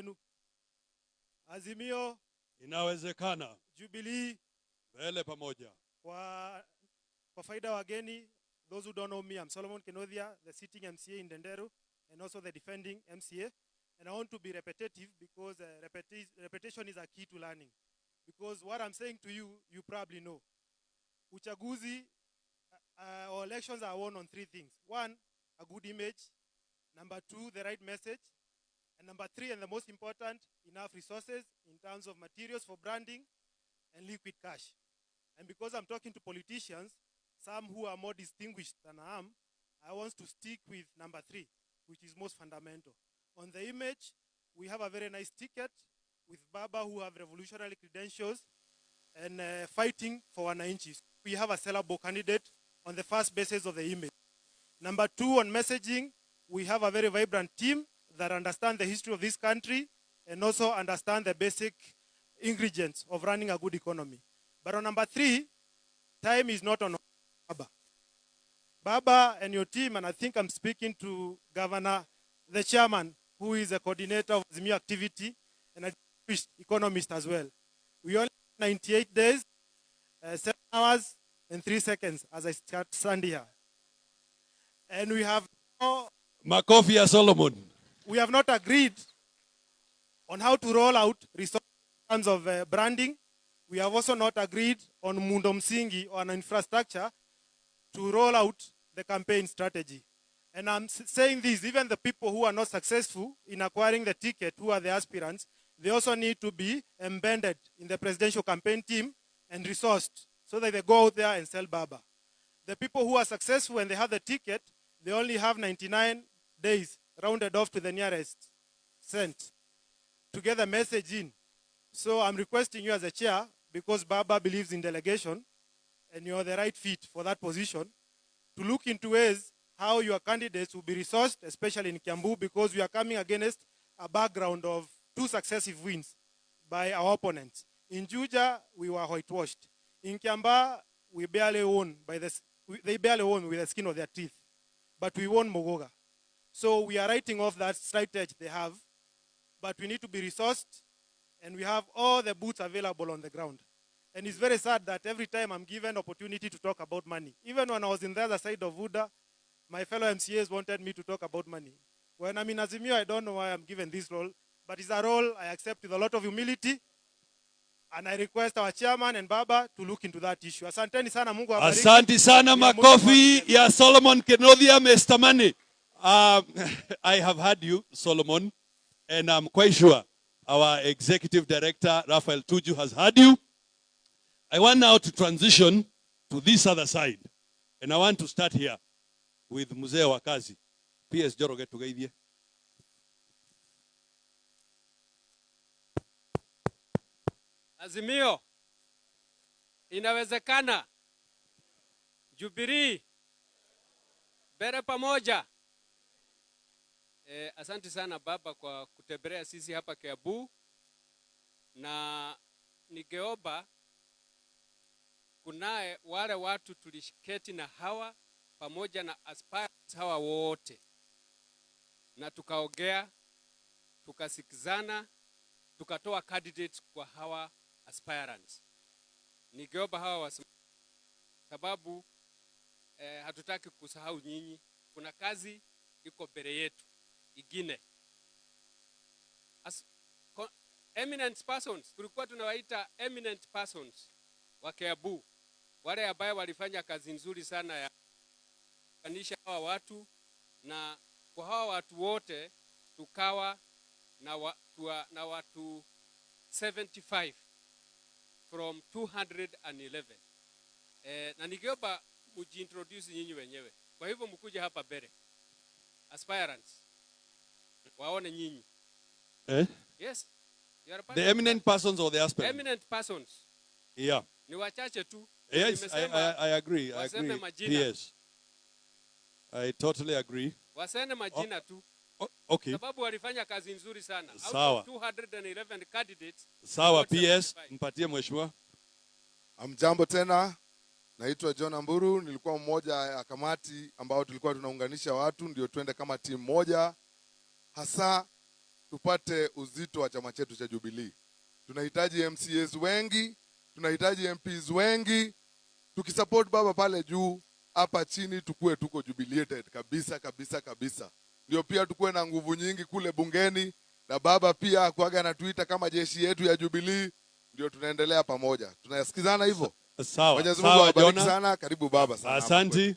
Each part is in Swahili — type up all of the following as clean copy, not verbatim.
zenu. Azimio, inawezekana. Jubilee, Mbele pamoja. Kwa faida wageni, those who don't know me, I'm Solomon Kenodia, the sitting MCA in Denderu, and also the defending MCA. And I want to be repetitive because repetition is a key to learning. Because what I'm saying to you, you probably know. Uchaguzi or elections are won on three things. One, a good image. Number two, the right message. And number three, and the most important, enough resources in terms of materials for branding and liquid cash. And because I'm talking to politicians, some who are more distinguished than I am, I want to stick with number three, which is most fundamental. On the image, we have a very nice ticket with Baba who have revolutionary credentials and fighting for wananchi. We have a sellable candidate on the first basis of the image. Number two, on messaging, we have a very vibrant team that understand the history of this country and also understand the basic ingredients of running a good economy. But on number three, time is not on Baba. Baba and your team, and I think I'm speaking to Governor, the chairman, who is a coordinator of Azimio activity and a distinguished economist as well. We only have 98 days, 7 hours and 3 seconds as I stand here. And we have Makofi ya Solomon. We have not agreed on how to roll out resources in terms of branding. We have also not agreed on Mundo Msingi or an infrastructure to roll out the campaign strategy. And I'm saying this, even the people who are not successful in acquiring the ticket, who are the aspirants, they also need to be embedded in the presidential campaign team and resourced so that they go out there and sell Baba. The people who are successful and they have the ticket, they only have 99 days rounded off to the nearest cent to get the message in. So I'm requesting you as a chair, because Baba believes in delegation and you're the right fit for that position, to look into ways how your candidates will be resourced, especially in Kiambu, because we are coming against a background of 2 successive wins by our opponents. In Juja, we were whitewashed. In Kiamba, we barely won they barely won with the skin of their teeth. But we won Mogoga. So we are writing off that slight edge they have, but we need to be resourced, and we have all the boots available on the ground. And it's very sad that every time I'm given opportunity to talk about money, even when I was in the other side of Uda, my fellow MCAs wanted me to talk about money. When I'm in Azimio, I don't know why I'm given this role, but it's a role I accept with a lot of humility, and I request our chairman and Baba to look into that issue. Asanteni sana, Mungu awabariki. Asante sana, makofi ya Solomon Kenodia, Mr. Money. I have heard you, Solomon, and I'm quite sure our executive director, Raphael Tuju, has heard you. I want now to transition to this other side, and I want to start here with Mzee wa Kazi. PS Joroge tugaidhie. Azimio, inawezekana. Jubilee, bere pamoja. Asante sana Baba kwa kutembelea sisi hapa Kiambu, na ningeomba kunae wale watu tulishiketi na hawa pamoja na aspirants hawa wote, na tukaongea, tukasikizana, tukatoa candidates kwa hawa aspirants. Ningeomba hawa sababu hatutaki kusahau nyinyi. Kuna kazi iko mbele yetu ingine. Eminent persons, tulikuwa tunawaita eminent persons wa Kiambu, wale ambao walifanya kazi nzuri sana ya kanisha hawa watu, na kwa hawa watu wote tukawa na watu 75 from 211. Na ningeomba mujiintroduce nyinyi wenyewe. Kwa hivyo mkuje hapa mbele. Aspirants, waone nyinyi. Yes. The eminent persons or the aspirants? Eminent persons. Yeah. Ni wachache tu. Yes, I agree. I agree. Yes. I totally agree. Waseme majina tu. Okay. Sababu walifanya kazi nzuri sana. Sawa. 211 candidates. Sawa, PS, mpatie mheshimiwa. Amjambo tena. Naitwa John Amburu, nilikuwa mmoja ya kamati ambao tulikuwa tunaunganisha watu ndio twende kama timu moja. Hasa tupate uzito wa chama chetu cha Jubilee. Tunahitaji MCAs wengi, tunahitaji MPs wengi. Tukisupport baba pale juu, hapa chini tukue tuko jubilated kabisa kabisa kabisa. Ndio pia tukue na nguvu nyingi kule bungeni, na baba pia kuaga na Twitter kama jeshi yetu ya Jubilee, ndio tunaendelea pamoja. Tunasikizana hivyo. Sawa. Mwenyezi Mungu awabariki sana. Karibu baba sana. Asante.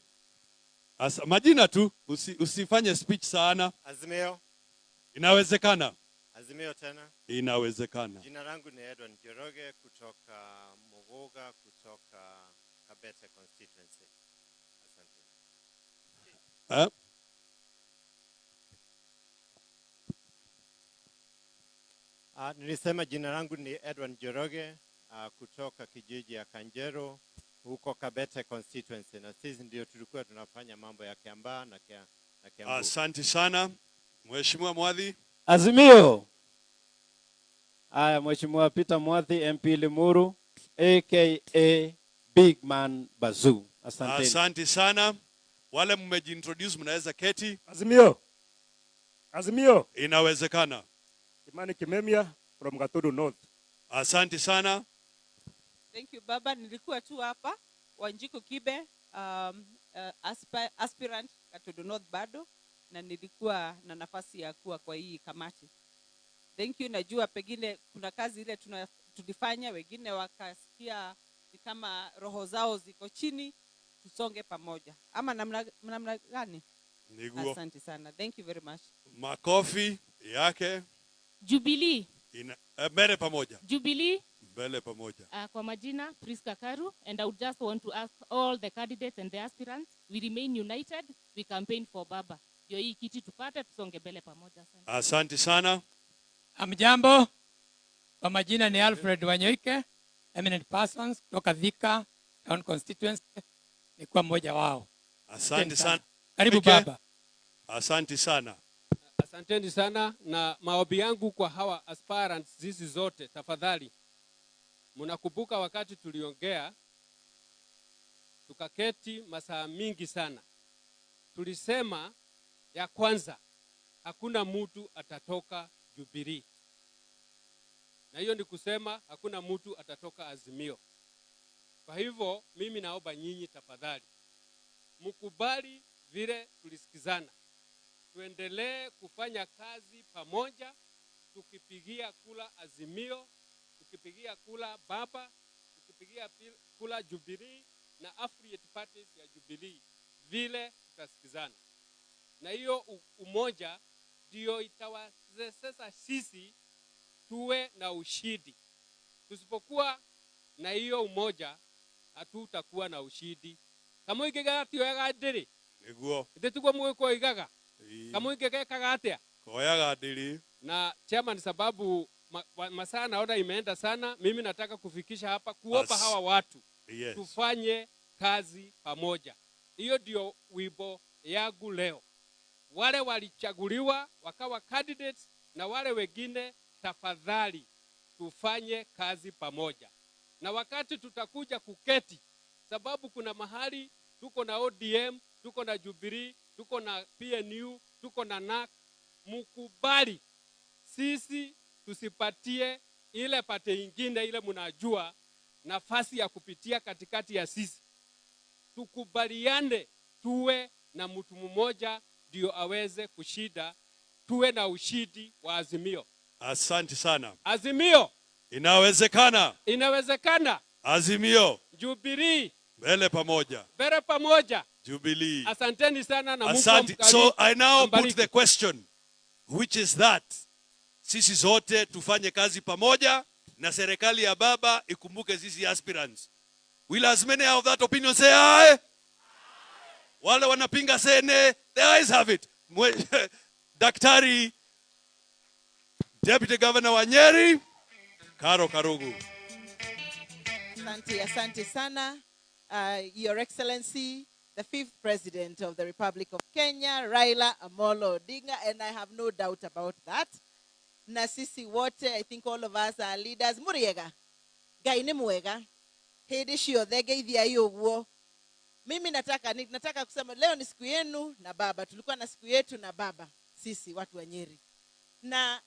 Majina tu, usifanye speech sana. Azimio. Inawezekana. Azimio tena. Inawezekana. Jina langu ni Edwin Njoroge kutoka Mogoga, kutoka Kabete constituency. Asante. Nilisema jina langu ni Edwin Njoroge kutoka kijiji ya Kanjero huko Kabete constituency, na sisi ndio tulikuwa tunafanya mambo ya Kiambaa na Kiambu. Asante sana. Mheshimiwa Mwadhi. Azimio. Aya, Mheshimiwa Peter Mwadhi, MP Limuru, aka Big Man Bazoo. Asante. Asante sana. Wale mmejiintroduce mnaweza keti. Azimio. Azimio. Inawezekana. Imani Kimemia from Gatudu North. Asante sana. Thank you baba, nilikuwa tu hapa Wanjiku Kibe, aspirant Gatudu North bado, na nilikuwa na nafasi ya kuwa kwa hii kamati. Thank you, najua pengine kuna kazi ile tulifanya, wengine wakasikia ni kama roho zao ziko chini, tusonge pamoja. Ama namna gani? Niguo. Asante sana. Thank you very much. Makofi yake. Jubilee. Mbele pamoja. Jubilee. Mbele pamoja. Kwa majina Priska Karu, and I would just want to ask all the candidates and the aspirants, we remain united, we campaign for baba. Ndio hii kiti tupate, tusonge mbele pamoja. Asante sana. Amjambo. Kwa majina ni Alfred Wanyoike, eminent persons kutoka Thika Town constituency. Nikuwa mmoja wao. Asante sana. Karibu baba. Asante sana. Asanteni sana, na maombi yangu kwa hawa aspirants zizi zote, tafadhali mnakumbuka wakati tuliongea tukaketi masaa mingi sana, tulisema ya kwanza hakuna mtu atatoka Jubilee, na hiyo ni kusema hakuna mtu atatoka Azimio. Kwa hivyo mimi naomba nyinyi tafadhali mkubali vile tulisikizana, tuendelee kufanya kazi pamoja, tukipigia kula Azimio, tukipigia kula baba, tukipigia kula Jubilee na affiliate parties ya Jubilee, vile tutasikizana. Na hiyo umoja ndio itawezesha sisi tuwe na ushindi. Tusipokuwa na hiyo umoja, hatutakuwa na ushindi. Kama igega tioyaga ndiri niguo ndituko mwiko igaga kama igega kagatia koyaga ndiri. Na chairman, sababu masaa naona imeenda sana, mimi nataka kufikisha hapa kuopa hawa watu, yes, tufanye kazi pamoja. Hiyo ndio wimbo yangu leo. Wale walichaguliwa wakawa candidates na wale wengine, tafadhali tufanye kazi pamoja. Na wakati tutakuja kuketi, sababu kuna mahali tuko na ODM, tuko na Jubilee, tuko na PNU, tuko na NAK, mukubali sisi tusipatie ile pate ingine ile mnajua nafasi ya kupitia katikati ya sisi. Tukubaliane tuwe na mtu mmoja ndio aweze kushida, tuwe na ushindi wa Azimio. Asante sana. Azimio. Inawezekana. Inawezekana. Azimio. Jubilee. Mbele pamoja. Mbele pamoja. Jubilee. Asanteni sana na Mungu ambariki. So I now put the question, which is that sisi zote tufanye kazi pamoja na serikali ya baba ikumbuke sisi aspirants. Will as many of that opinion say aye? Wale wanapinga say nay. The ayes have it. Daktari Deputy Governor wa Nyeri, Karo Karugu. Asante sana, Your Excellency, the 5th President of the Republic of Kenya, Raila Amolo Odinga, and I have no doubt about that. Na sisi wote, I think all of us are leaders. Muriega, gaine muega, hedi shio dhege idhia yuguo. Mimi nataka kusema leo ni siku yenu na baba. Tulikuwa na siku yetu na baba, sisi watu wa Nyeri. Na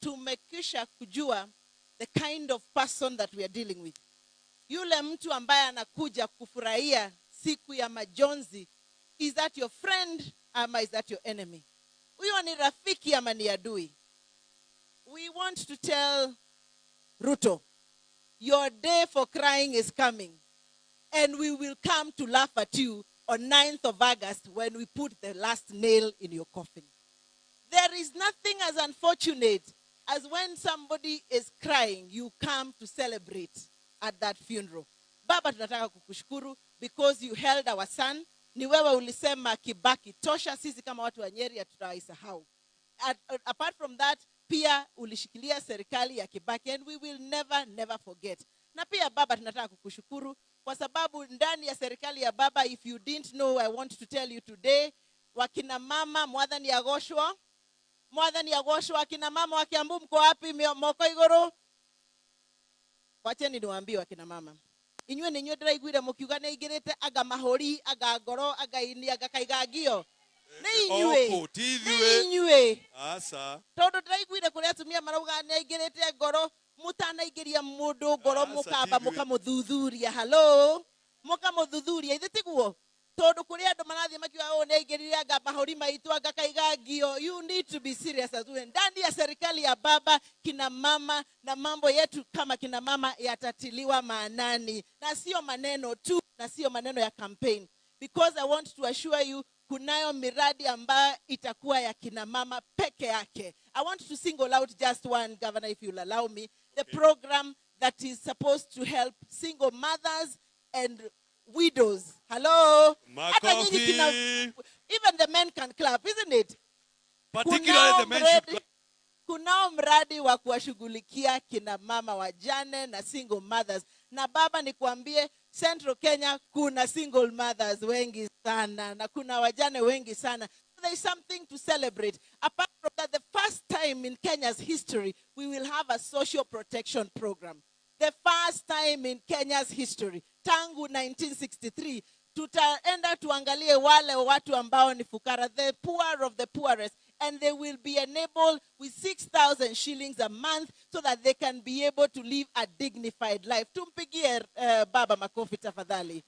tumekisha kujua the kind of person that we are dealing with. Yule mtu ambaye anakuja kufurahia siku ya majonzi, is that your friend ama is that your enemy? Huyo ni rafiki ama ni adui? We want to tell Ruto, your day for crying is coming, and we will come to laugh at you on 9th of August when we put the last nail in your coffin. There is nothing as unfortunate as when somebody is crying, you come to celebrate at that funeral. Baba, tunataka kukushukuru because you held our son. Ni wewe ulisema Kibaki tosha, sisi kama watu wa Nyeri hatutaisahau. Apart from that, pia ulishikilia serikali ya Kibaki, and we will never forget. Na pia Baba, tunataka kukushukuru kwa sababu ndani ya serikali ya Baba, if you didn't know, I want to tell you today, wakina mama mwathani agoshwa, akina mama wa Kiambu mko wapi? Moko igoro. Wacheni niwaambie wakina mama, inywe ni nywe ndiraiguire mukiuga ne igirite aga mahori aga ngoro aga ini aga kaigagio ni inywe asa tondu ndiraiguire kuria atumia marauga ne igirite ngoro mutanaigiria mundu ngoro mukamba mukamuthuthuria. Hello, mukamuthuthuria ithitiguo tondu kuria andu marathie makiuga o ne igirire aga mahori maitu aga kaigagio. You need to be serious as well. Ndani ya serikali ya Baba, kina mama na mambo yetu kama kina mama yatatiliwa maanani, na sio maneno tu, na sio maneno ya campaign, because I want to assure you kunayo miradi ambayo itakuwa ya kina mama peke yake. I want to single out just one, Governor, if you'll allow me. The program that is supposed to help single mothers and widows. Hello? Makofi. Even the men can clap, isn't it? Particularly the men should clap. Kunao mradi wa kuwashughulikia kina mama wajane na single mothers. Na Baba, nikuambie, Central Kenya kuna single mothers wengi sana na kuna wajane wengi sana. There is something to celebrate. Apart from that, the first time in Kenya's history, we will have a social protection program. The first time in Kenya's history, tangu 1963, tutaenda tuangalie wale watu ambao ni fukara, the poor of the poorest, and they will be enabled with 6,000 shillings a month so that they can be able to live a dignified life. Tumpigie Baba makofi tafadhali.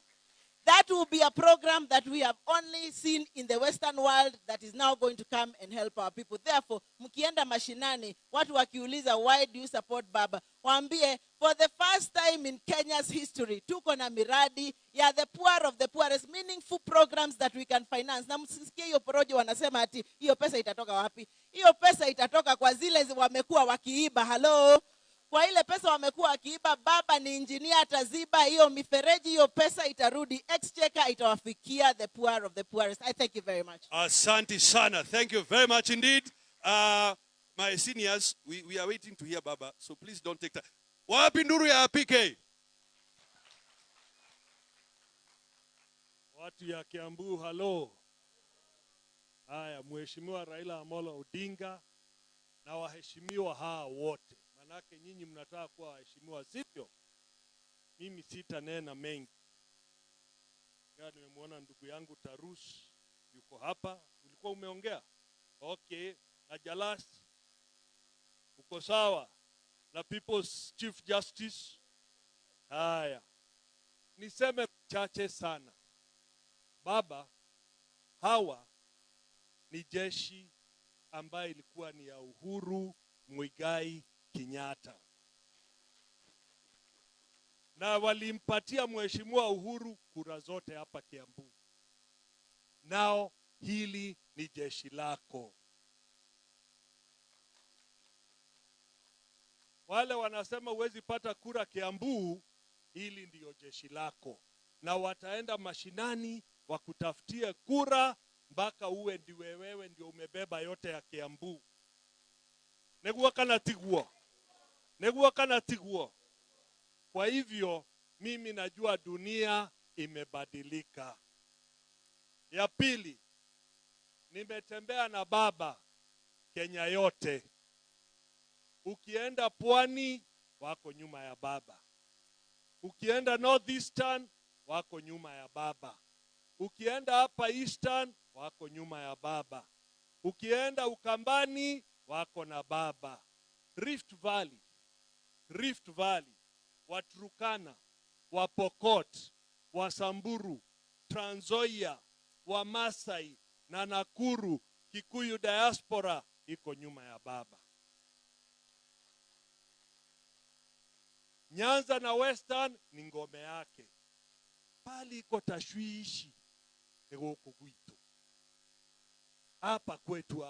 That will be a program that we have only seen in the Western world that is now going to come and help our people. Therefore, mkienda mashinani, watu wakiuliza, why do you support Baba? Waambie, for the first time in Kenya's history, tuko na miradi ya the poor of the poorest, meaningful programs that we can finance. Na msisikie hiyo porojo wanasema ati, hiyo pesa itatoka wapi? Hiyo pesa itatoka kwa zile wamekuwa wakiiba. Hello? Kwa ile pesa wamekuwa wakiiba, Baba ni engineer, ataziba hiyo mifereji, hiyo pesa itarudi, exchequer itawafikia the poor of the poorest. I thank you very much. Asante sana. Thank you very much indeed. My seniors, we are waiting to hear Baba, so please don't take time. Wapi nduru ya PK? Watu ya Kiambu, hello. Haya, Mheshimiwa Raila Amolo Odinga na waheshimiwa hawa wote. Manake nyinyi mnataka kuwa waheshimiwa, sivyo? Mimi sitanena mengi. Nimemwona ndugu yangu Tarus yuko hapa. Ulikuwa umeongea? Okay. Na Jalas uko sawa? Na People's Chief Justice? Haya. Niseme chache sana. Baba, hawa ni jeshi ambayo ilikuwa ni ya Uhuru Muigai Kenyatta. Na walimpatia Mheshimiwa Uhuru kura zote hapa Kiambu. Nao hili ni jeshi lako. Wale wanasema huwezi pata kura Kiambu, hili ndiyo jeshi lako. Na wataenda mashinani wakutafutie kura mpaka uwe ndiwe wewe ndio umebeba yote ya Kiambu. Negua kana tiguo. Kwa hivyo mimi najua dunia imebadilika. Ya pili, nimetembea na Baba Kenya yote. Ukienda Pwani wako nyuma ya Baba. Ukienda Northeastern wako nyuma ya Baba. Ukienda hapa Eastern wako nyuma ya Baba. Ukienda Ukambani wako na Baba. Rift Valley, Waturkana, Wapokot, Wasamburu, Trans Nzoia, Wamasai na Nakuru, Kikuyu diaspora iko nyuma ya baba. Nyanza na Western ni ngome yake. Pali iko tashwishi ni huku kwetu. Hapa kwetu.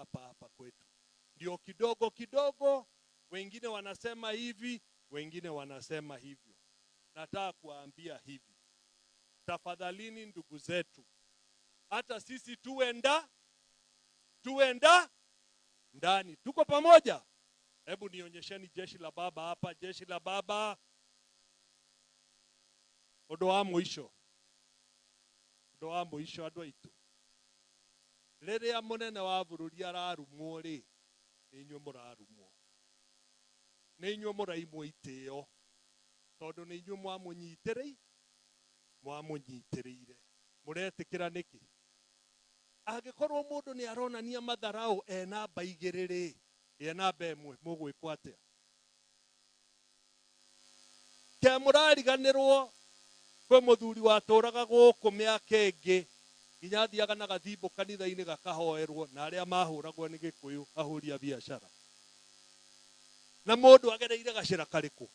Ndio kidogo kidogo, wengine wanasema hivi, wengine wanasema hivyo. Nataka kuambia hivi. Tafadhalini ndugu zetu, hata sisi tuenda ndani. Tuko pamoja? Hebu nionyesheni jeshi la baba hapa, jeshi la baba. Odo wa mwisho andũ aitũ. Rĩrĩa mũnene wa bũrũri ararumwo rĩ, nĩ inyuĩ mũrarumwo. Nĩ inyuĩ mũraimwo itĩo, tondũ nĩ inyuĩ mwamũnyitĩrĩire. Mũretĩkĩra nĩkĩ? Angĩkorwo mũndũ nĩ aronania matharau namba 2 rĩ, namba 1 mũgwĩkwo atĩa? Ke mũrariganĩrwo kwĩ mũthuri watũraga gũkũ mĩaka ĩngĩ, nginya athiaga na gathimbo kanitha-inĩ gakahoerwo, na arĩa mahũragwo nĩ Gĩkũyũ, ahũri a biacara. Na mũndũ agereire gacĩra karĩkũ?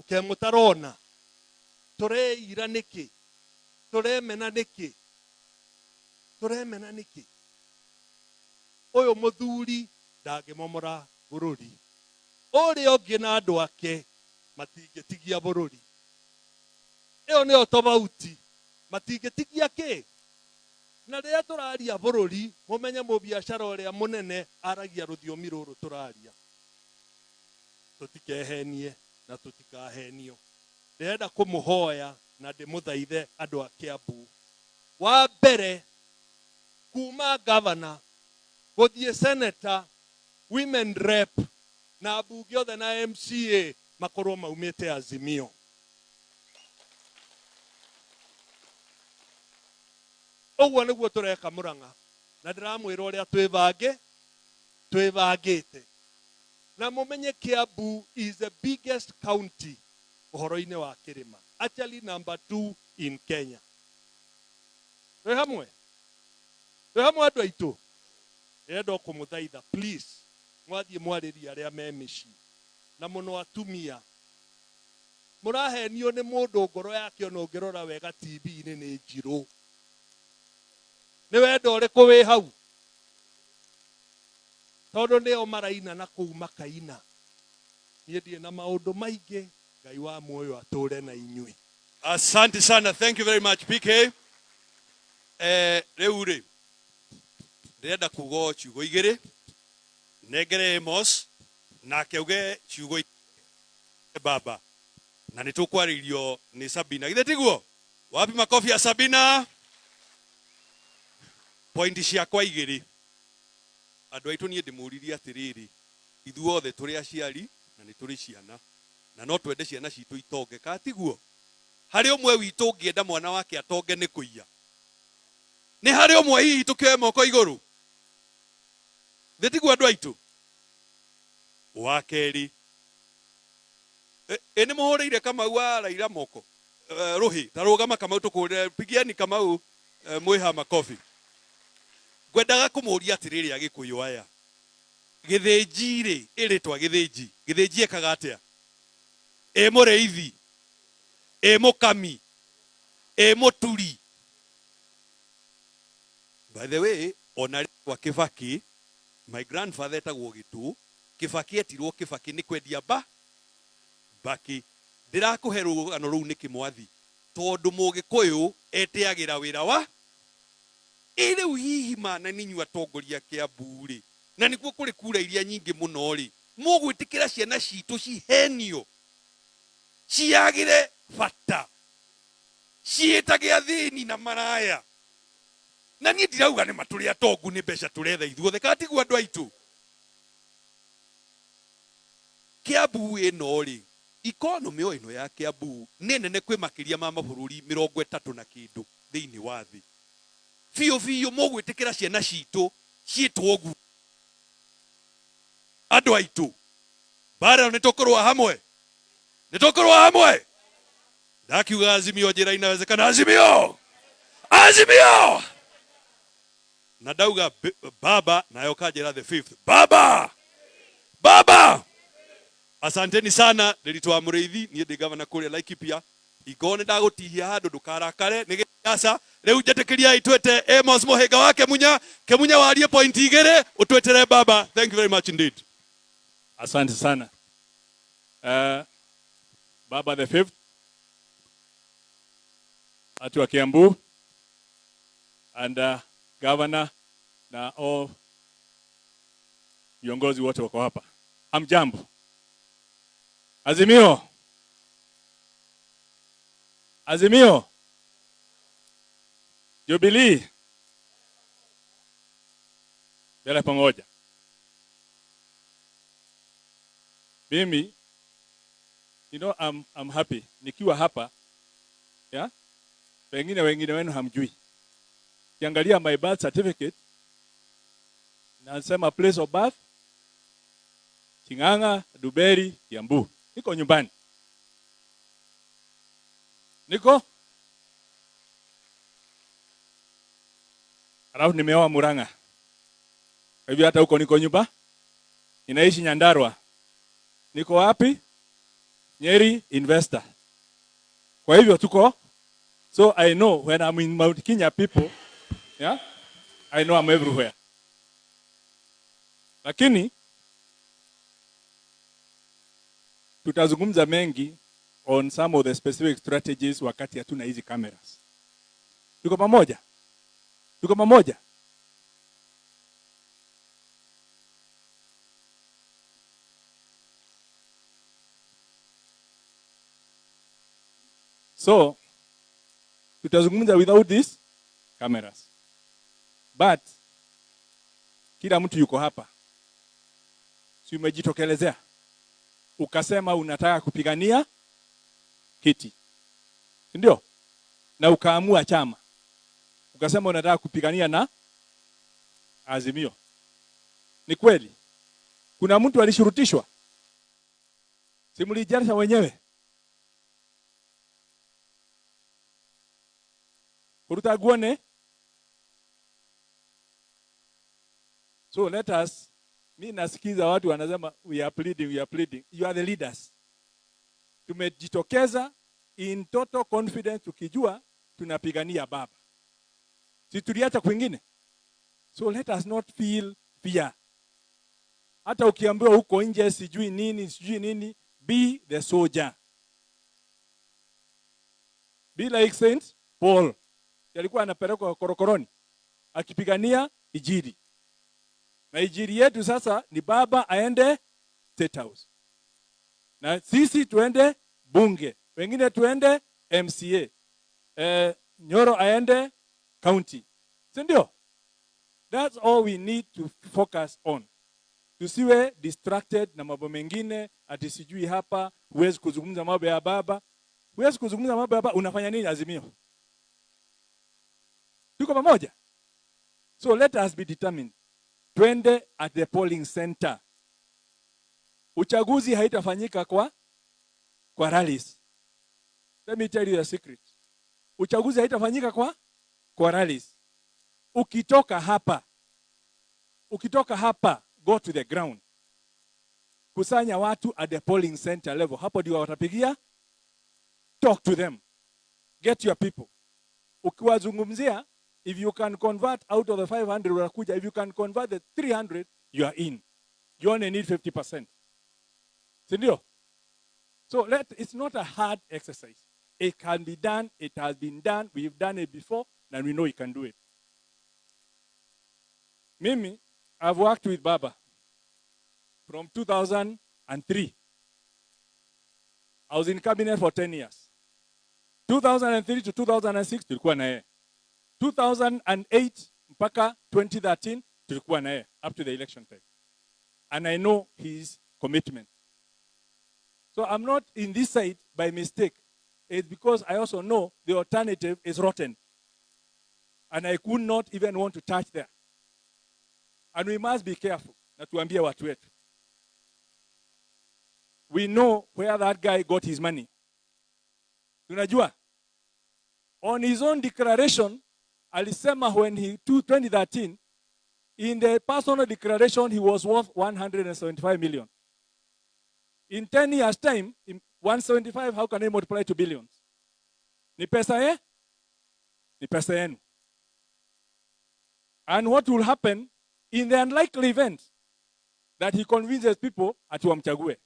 Ke mũtarona. Tũreira nĩkĩ? Tũremena nĩkĩ? Ũyũ mũthuri ndangĩmomora bũrũri. Ũrĩa ũngĩ na andũ ake matingĩtigia bũrũri. Ĩyo nĩyo tofauti. Matingĩtigia kĩ? Na rĩrĩa tũraria bũrũri, mũmenye mũbiacara ũrĩa mũnene aragia rũthiomi rũrũ tũraria. Tũtikehenie na tũtikahenio. Ndĩrenda kũmũhoya na ndĩmũthaithe andũ a Kiambu. Wa mbere, kuma governor, gũthiĩ senator, women rep, na ambunge othe na MCA makorwo maumĩte Azimio. Ũguo nĩguo tũreka Mũrang'a. Na ndĩramwĩra ũrĩa twĩbangĩte. Na mũmenye Kiambu is the biggest county ũhoro-inĩ wa kĩrĩma. Actually number 2 in Kenya. Twĩ hamwe andũ aitũ. Ndĩrenda kũmũthaitha, please, mwathiĩ mwarĩria arĩa me mĩciĩ. Na mũno atumia. Mũrahenio nĩ mũndũ ngoro yake ona ũngĩrora wega TV-inĩ nĩ njirũ. Nĩ wendo ũrĩkũ wĩ hau? Tondũ nĩo maraina na kũu makaina. Niĩ ndirĩ na maũndũ maingĩ. Ngai wa muoyo atũre na inyuĩ. Asante sana. Thank you very much, PK. Rĩu rĩ, ndĩrenda kuga ciugo igĩrĩ. Negere Amos na keuge ciugo baba. Na nĩtũkwarĩrio nĩ Sabina. Githĩ tiguo? Wapi makofi ya Sabina? Pointi ciakwa igĩrĩ. Andũ aitũ niĩ ndĩmũririe atĩrĩrĩ, ithuothe tũrĩ aciari na nĩ tũrĩ ciana. Na no twende ciana citũ itonge, katiguo. Harĩ ũmwe witũ ũngĩenda mwana wake atonge nĩ kũiya. Nĩ harĩ ũmwe hihi tũkĩoe moko igũrũ. Ndĩtiguo andũ aitũ. Wa kerĩ. Nĩ mũhũrĩire Kamau wa Raila moko. Rũhĩ, ta rũgama Kamau tũkũrĩre, pigiani Kamau mwĩha makofi. Ngwendaga kũmũria atĩrĩrĩ Agĩkũyũ aya. Gĩthĩnji rĩ, ĩrĩtwa gĩthĩnji. Gĩthĩnji ekaga atĩa? Mũrĩithi, mũkami, mũturi. By the way, ona rĩtwa Kĩbakĩ, my grandfather etagwo Gĩtũ. Kĩbakĩ etirwo Kĩbakĩ nĩ kwendia mbakĩ. Ndĩrakũhe rũgano rũu nĩ kĩmwathi. Tondũ Mũgĩkũyũ eteagĩra wĩra wa rĩu hihi mana nĩ inyuĩ atongoria Kiambu rĩ. Na nĩkuo kũrĩ kura iria nyingĩ mũno rĩ. Mũgwĩtĩkĩra ciana citũ cihenio. Ciagĩre bata. Ciĩtage athĩni na maraya. Na niĩ ndirauga nĩ matũrĩ atongu nĩ mbeca tũretha ithuothe. Katiguo andũ aitũ. Kiambu ĩno rĩ. Economy ĩno ya Kiambu nĩ nene kwĩ makĩria ma mabũrũri 30 na kĩndũ thĩinĩ wa thĩ. Biũ mũgwĩtĩkĩra ciana citũ ciĩtwo ũguo. Andũ aitũ. bara nitokorwa hamwe. Nitokorwa hamwe. Ndakiuga azimio njira inawezekana azimio. Azimio. Na ndauga baba nayo kajira the fifth. Baba. Baba. Asanteni sana nilitoa muriithi nie ndi governor kuria Laikipia. Igone ndagutihia handu ndukarakare nigiasa riu njetekiria itwete Amos Muhinga wa Kemunya warie point igere utwetere baba. Thank you very much indeed. Asante sana. Baba the fifth. Atu wa Kiambu and governor na all viongozi wote wako hapa. Hamjambo. Azimio. Azimio. Jubilee. Mbele pamoja. Mimi, you know, I'm happy. Nikiwa hapa, yeah? Wengine wenu hamjui. Kiangalia my birth certificate, nasema place of birth, Ting'ang'a, Duberi, Kiambu. Niko nyumbani. Niko? Alafu nimeoa Murang'a. Kwa hivyo hata huko niko nyumba. Ninaishi Nyandarua. Niko wapi? Nyeri investor. Kwa hivyo tuko. So I know when I'm in Mount Kenya people, yeah, I know I'm everywhere. Lakini tutazungumza mengi on some of the specific strategies wakati hatuna hizi cameras. Tuko pamoja? Tuko pamoja? So, tutazungumza without these cameras. But, kila mtu yuko hapa. Si umejitokelezea. Ukasema unataka kupigania kiti. Ndio? Na ukaamua chama. Ukasema unataka kupigania na Azimio. Ni kweli? Kuna mtu alishurutishwa? Si mlijarisha wenyewe? Kurutaguone. So let us, mimi nasikiza watu wanasema we are pleading. You are the leaders. Tumejitokeza in total confidence tukijua tunapigania baba. Si tuliacha kwingine. So let us not feel fear. Hata ukiambiwa huko nje sijui nini, be the soldier. Be like Saint Paul. Alikuwa anapelekwa korokoroni akipigania Injili. Na Injili yetu sasa ni baba aende State House. Na sisi tuende bunge. Wengine tuende MCA. Nyoro aende county. Si ndio? That's all we need to focus on. Tusiwe distracted na mambo mengine ati sijui hapa huwezi kuzungumza mambo ya baba. Huwezi kuzungumza mambo ya baba, unafanya nini Azimio? Tuko pamoja? So let us be determined. Twende at the polling center. Uchaguzi haitafanyika kwa rallies. Let me tell you a secret. Uchaguzi haitafanyika kwa rallies. Ukitoka hapa, go to the ground. Kusanya watu at the polling center level. Hapo ndio watapigia. Talk to them. Get your people. Ukiwazungumzia, if you can convert out of the 500 wanakuja, if you can convert the 300, you are in. You only need 50%. Sindio? So it's not a hard exercise. It can be done. It has been done. We've done it before, and we know we can do it. Mimi, I've worked with Baba from 2003. I was in cabinet for 10 years. 2003 to 2006, tulikuwa na yeye. 2008 mpaka 2013, tulikuwa na yeye up to the election time. And I know his commitment. So I'm not in this side by mistake. It's because I also know the alternative is rotten. And I could not even want to touch there. And we must be careful. Na tuambie watu wetu. we know where that guy got his money. Tunajua. On his own declaration, alisema when he, 2013, in the personal declaration, he was worth 175 million. In 10 years' time, in 175, how can I multiply to billions? Ni pesa Ni pesa yenu. And what will happen in the unlikely event that he convinces people ati wamchague?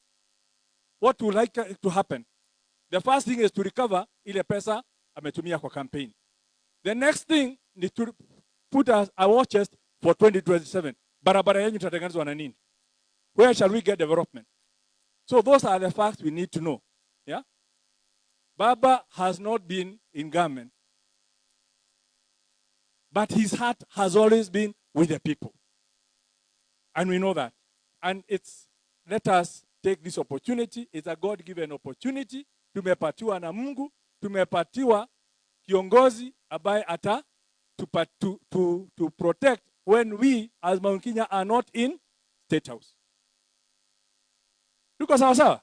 What will like to happen? The first thing is to recover ile pesa ametumia kwa campaign. The next thing is to put a war chest for 2027. Barabara yenyu tutatengenezwa na nini? Where shall we get development? So those are the facts we need to know. Yeah? Baba has not been in government, but his heart has always been with the people. And we know that. And let us take this opportunity. It's a God-given opportunity. Tumepatiwa na Mungu. Tumepatiwa kiongozi ambaye to protect when we as Mount Kenya are not in State House. Tuko sawa sawa?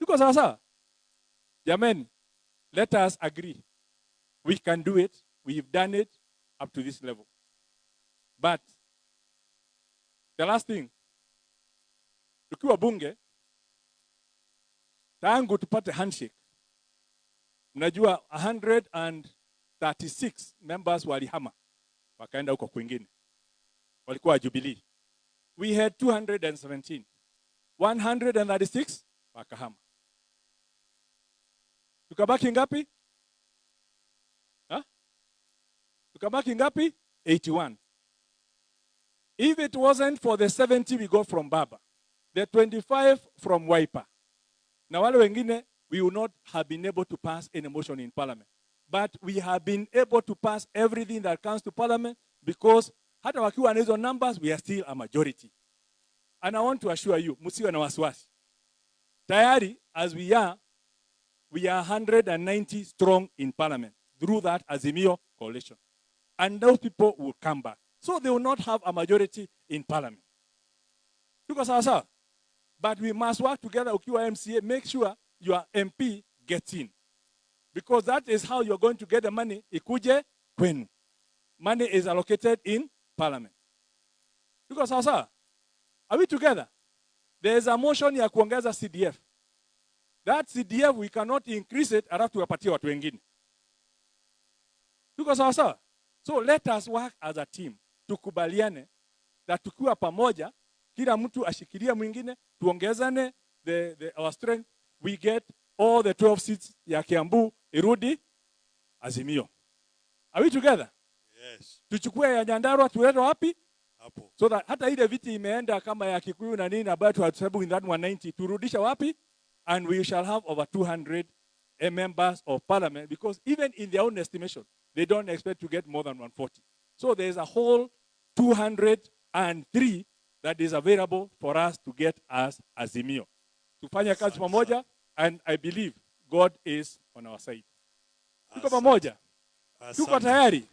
Tuko sawa sawa? Jamani, let us agree. We can do it. We've done it up to this level. But the last thing, tukiwa bunge, tangu tupate handshake, mnajua 136 members walihama, wakaenda huko kwingine. Walikuwa Jubilee. We had 217. 136 wakahama. Tukabaki ngapi? Tukabaki ngapi? 81. If it wasn't for the 70 we got from Baba, the 25 from Wiper, na wale wengine, we would not have been able to pass any motion in Parliament. But we have been able to pass everything that comes to Parliament because hata wakiwa na hizo numbers, we are still a majority. And I want to assure you, musiwe na wasiwasi. Tayari, as we are 190 strong in Parliament through that Azimio coalition. And those people will come back. So they will not have a majority in Parliament. Tuko sawa sawa? But we must work together ukiwa MCA, make sure your MP gets in. Because that is how you're going to get the money ikuje kwenu. Money is allocated in Parliament. Tuko sawa sawa? Are we together? There is a motion ya kuongeza CDF. That CDF, we cannot increase it, alafu tuwapatie watu wengine. Tuko sawa sawa? So let us work as a team. Tukubaliane that tukiwa pamoja, kila mtu ashikilia mwingine, tuongezane our strength, we get all the 12 seats ya Kiambu, irudi Azimio. Are we together? Yes. Tuchukue ya Nyandarua tuende wapi? Hapo. So that hata ile viti imeenda kama ya Kikuyu na nini ambayo tuhasabu in that 190, turudisha wapi? And we shall have over 200 members of Parliament because even in their own estimation, they don't expect to get more than 140. So there's a whole 203 that is available for us to get as Azimio. Tufanya kazi pamoja, and I believe God is on our side. Tuko pamoja. Tuko tayari.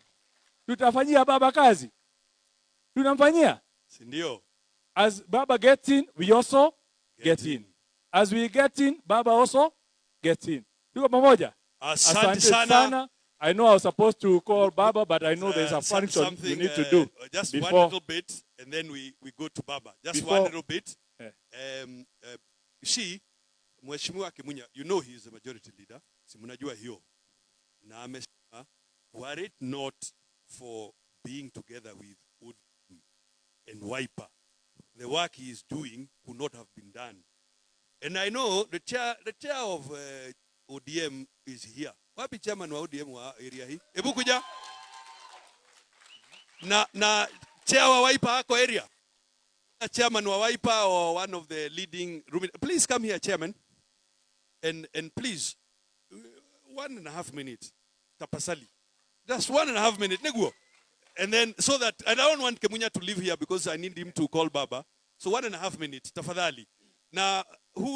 Tutafanyia Baba kazi. Tunamfanyia. Sindio. As Baba gets in, we also get in. As we get in, Baba also gets in. Tuko pamoja. Asante sana. I know I was supposed to call Baba, but I know there's a function you need to do. Just before. one little bit, and then we go to Baba. Just Before. one little bit. Yeah. Mheshimiwa Kimunya, you know he is the majority leader. Si mnajua hiyo. Na amesema, were it not for being together with ODM and Wiper, the work he is doing could not have been done. And I know the chair of ODM is here. Wapi chairman wa ODM wa area hii? Hebu kuja. Na chair wa Wiper hako area. Chairman wa Wiper or one of the leading please come here, chairman. And please 1.5 minutes. Tapasali. Just 1.5 minutes. Neguo. And then so that I don't want Kemunya to leave here because I need him to call Baba. So 1.5 minutes. Tafadhali. Now who